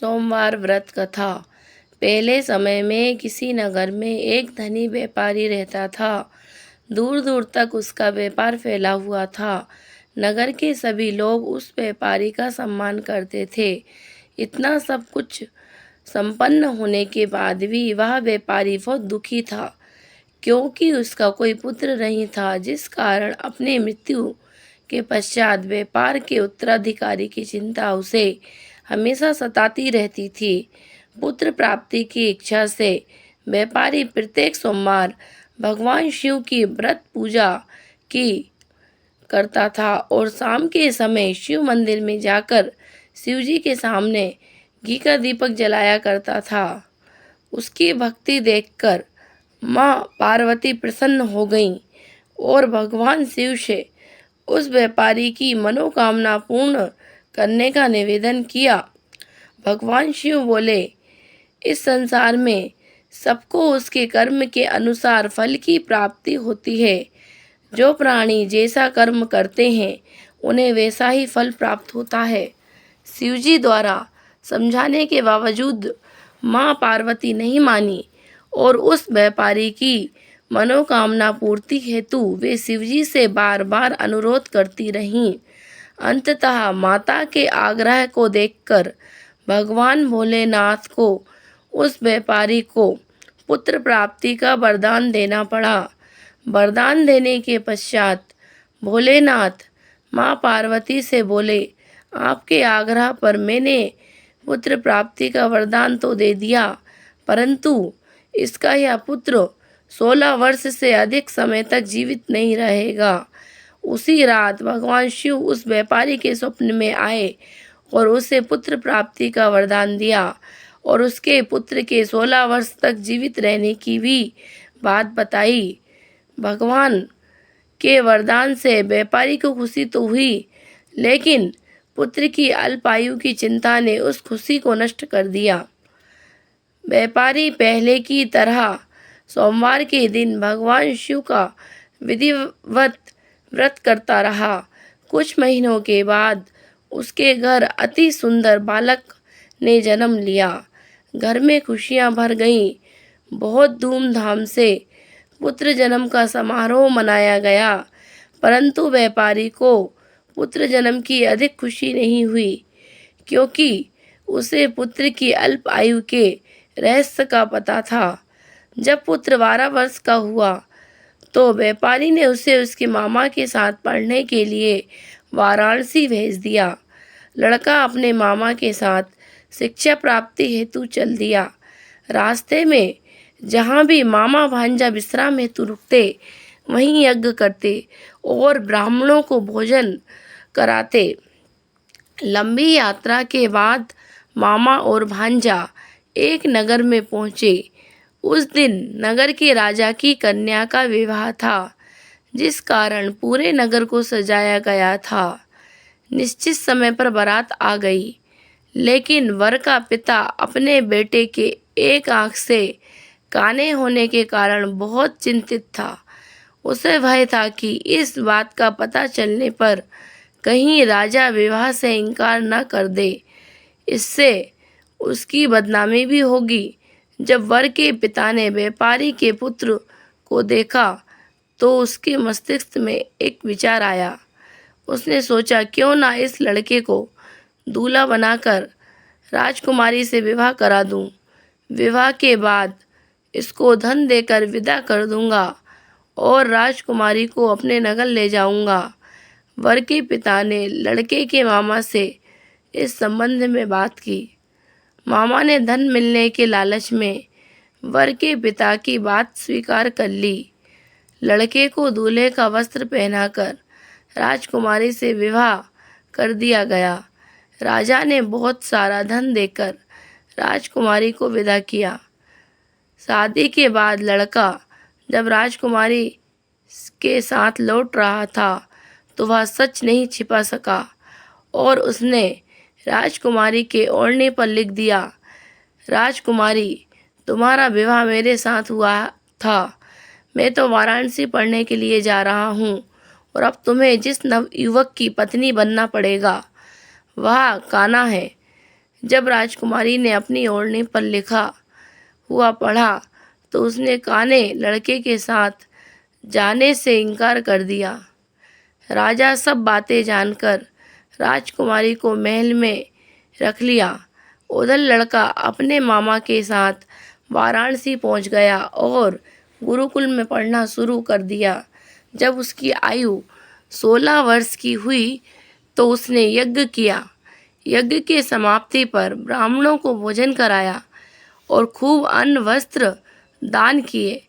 सोमवार व्रत कथा। पहले समय में किसी नगर में एक धनी व्यापारी रहता था। दूर दूर तक उसका व्यापार फैला हुआ था। नगर के सभी लोग उस व्यापारी का सम्मान करते थे। इतना सब कुछ संपन्न होने के बाद भी वह व्यापारी बहुत दुखी था, क्योंकि उसका कोई पुत्र नहीं था, जिस कारण अपने मृत्यु के पश्चात व्यापार के उत्तराधिकारी की चिंता उसे हमेशा सताती रहती थी। पुत्र प्राप्ति की इच्छा से व्यापारी प्रत्येक सोमवार भगवान शिव की व्रत पूजा की करता था और शाम के समय शिव मंदिर में जाकर शिव जी के सामने घी का दीपक जलाया करता था। उसकी भक्ति देखकर माँ पार्वती प्रसन्न हो गईं और भगवान शिव से उस व्यापारी की मनोकामना पूर्ण करने का निवेदन किया। भगवान शिव बोले, इस संसार में सबको उसके कर्म के अनुसार फल की प्राप्ति होती है। जो प्राणी जैसा कर्म करते हैं उन्हें वैसा ही फल प्राप्त होता है। शिवजी द्वारा समझाने के बावजूद माँ पार्वती नहीं मानी और उस व्यापारी की मनोकामना पूर्ति हेतु वे शिवजी से बार बार अनुरोध करती रहीं। अंततः माता के आग्रह को देखकर भगवान भोलेनाथ को उस व्यापारी को पुत्र प्राप्ति का वरदान देना पड़ा। वरदान देने के पश्चात भोलेनाथ माँ पार्वती से बोले, आपके आग्रह पर मैंने पुत्र प्राप्ति का वरदान तो दे दिया, परंतु इसका यह पुत्र 16 वर्ष से अधिक समय तक जीवित नहीं रहेगा। उसी रात भगवान शिव उस व्यापारी के स्वप्न में आए और उसे पुत्र प्राप्ति का वरदान दिया और उसके पुत्र के 16 वर्ष तक जीवित रहने की भी बात बताई। भगवान के वरदान से व्यापारी को खुशी तो हुई, लेकिन पुत्र की अल्पायु की चिंता ने उस खुशी को नष्ट कर दिया। व्यापारी पहले की तरह सोमवार के दिन भगवान शिव का विधिवत व्रत करता रहा। कुछ महीनों के बाद उसके घर अति सुंदर बालक ने जन्म लिया। घर में खुशियां भर गईं। बहुत धूमधाम से पुत्र जन्म का समारोह मनाया गया, परंतु व्यापारी को पुत्र जन्म की अधिक खुशी नहीं हुई, क्योंकि उसे पुत्र की अल्प आयु के रहस्य का पता था। जब पुत्र 12 वर्ष का हुआ तो व्यापारी ने उसे उसके मामा के साथ पढ़ने के लिए वाराणसी भेज दिया। लड़का अपने मामा के साथ शिक्षा प्राप्ति हेतु चल दिया। रास्ते में जहाँ भी मामा भांजा विश्राम हेतु रुकते, वहीं यज्ञ करते और ब्राह्मणों को भोजन कराते। लंबी यात्रा के बाद मामा और भांजा एक नगर में पहुँचे। उस दिन नगर के राजा की कन्या का विवाह था, जिस कारण पूरे नगर को सजाया गया था। निश्चित समय पर बारात आ गई, लेकिन वर का पिता अपने बेटे के एक आंख से काने होने के कारण बहुत चिंतित था। उसे भय था कि इस बात का पता चलने पर कहीं राजा विवाह से इनकार न कर दे, इससे उसकी बदनामी भी होगी। जब वर के पिता ने व्यापारी के पुत्र को देखा तो उसके मस्तिष्क में एक विचार आया। उसने सोचा, क्यों ना इस लड़के को दूल्हा बनाकर राजकुमारी से विवाह करा दूं। विवाह के बाद इसको धन देकर विदा कर दूंगा और राजकुमारी को अपने नगर ले जाऊंगा। वर के पिता ने लड़के के मामा से इस संबंध में बात की। मामा ने धन मिलने के लालच में वर के पिता की बात स्वीकार कर ली। लड़के को दूल्हे का वस्त्र पहनाकर राजकुमारी से विवाह कर दिया गया। राजा ने बहुत सारा धन देकर राजकुमारी को विदा किया। शादी के बाद लड़का जब राजकुमारी के साथ लौट रहा था तो वह सच नहीं छिपा सका और उसने राजकुमारी के ओढ़ने पर लिख दिया, राजकुमारी, तुम्हारा विवाह मेरे साथ हुआ था। मैं तो वाराणसी पढ़ने के लिए जा रहा हूँ और अब तुम्हें जिस नवयुवक की पत्नी बनना पड़ेगा वह कान्हा है। जब राजकुमारी ने अपनी ओढ़नी पर लिखा हुआ पढ़ा तो उसने काने लड़के के साथ जाने से इनकार कर दिया। राजा सब बातें जानकर राजकुमारी को महल में रख लिया। उधर लड़का अपने मामा के साथ वाराणसी पहुंच गया और गुरुकुल में पढ़ना शुरू कर दिया। जब उसकी आयु 16 वर्ष की हुई तो उसने यज्ञ किया। यज्ञ के समाप्ति पर ब्राह्मणों को भोजन कराया और खूब अन्न वस्त्र दान किए।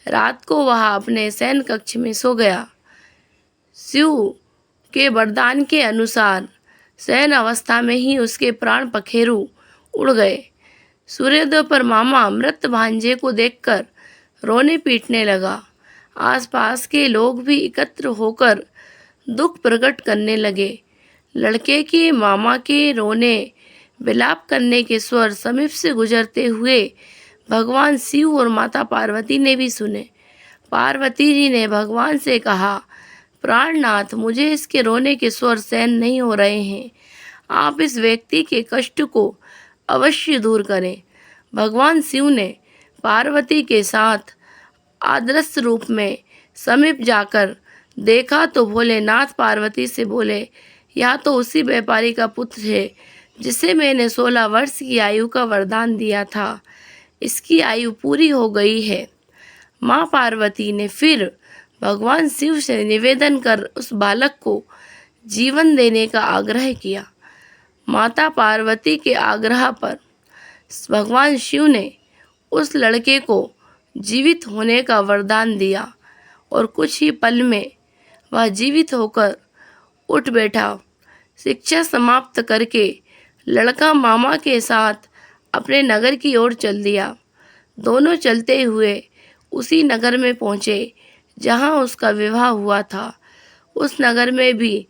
रात को वह अपने शयन कक्ष में सो गया। शिव के वरदान के अनुसार शयन अवस्था में ही उसके प्राण पखेरु उड़ गए। सूर्योदय पर मामा मृत भांजे को देखकर रोने पीटने लगा। आसपास के लोग भी एकत्र होकर दुख प्रकट करने लगे। लड़के के मामा के रोने विलाप करने के स्वर समीप से गुजरते हुए भगवान शिव और माता पार्वती ने भी सुने। पार्वती जी ने भगवान से कहा, प्राणनाथ, मुझे इसके रोने के स्वर सहन नहीं हो रहे हैं। आप इस व्यक्ति के कष्ट को अवश्य दूर करें। भगवान शिव ने पार्वती के साथ आदर्श रूप में समीप जाकर देखा तो भोलेनाथ पार्वती से बोले, यह तो उसी व्यापारी का पुत्र है जिसे मैंने 16 वर्ष की आयु का वरदान दिया था। इसकी आयु पूरी हो गई है। माँ पार्वती ने फिर भगवान शिव से निवेदन कर उस बालक को जीवन देने का आग्रह किया। माता पार्वती के आग्रह पर भगवान शिव ने उस लड़के को जीवित होने का वरदान दिया और कुछ ही पल में वह जीवित होकर उठ बैठा। शिक्षा समाप्त करके लड़का मामा के साथ अपने नगर की ओर चल दिया। दोनों चलते हुए उसी नगर में पहुँचे जहाँ उसका विवाह हुआ था। उस नगर में भी